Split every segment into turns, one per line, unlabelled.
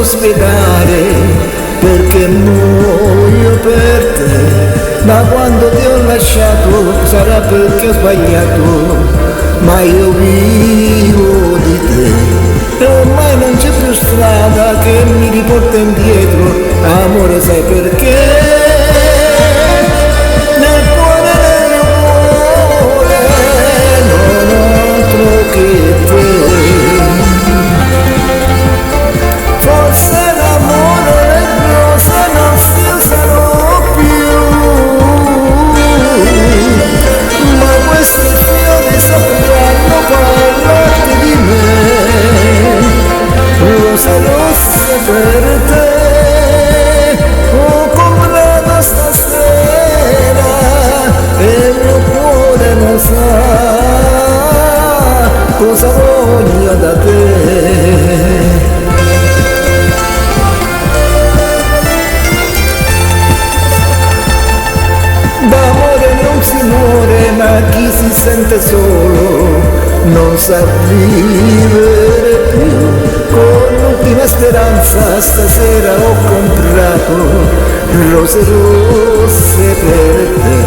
spiegare perché muoio per te, ma quando ti ho lasciato sarà perché ho sbagliato, ma io vivo di te e ormai non c'è più strada che mi riporta indietro, amore sai perché? Nel cuore non ho altro che te. Forse l'amore e le rose non si usano più, ma questi fiori sapranno parlare di me. Rose rosse per te ho comprato stasera e il mio cuore non sa cosa voglio da te. D'amore non si muore, ma chi si sente solo non sa vivere più. Con l'ultima speranza stasera ho comprato rose rosse per te.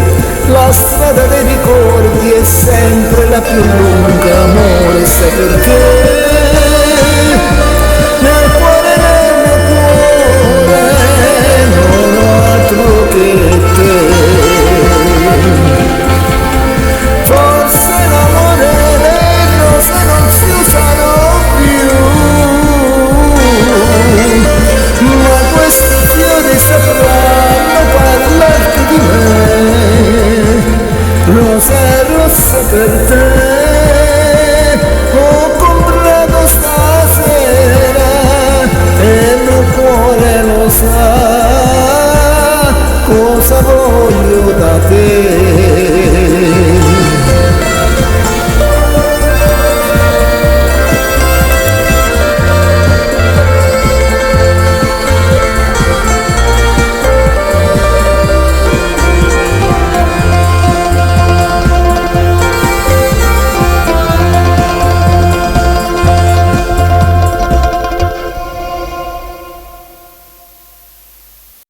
La strada dei ricordi è sempre la più lunga, amore, sai perché?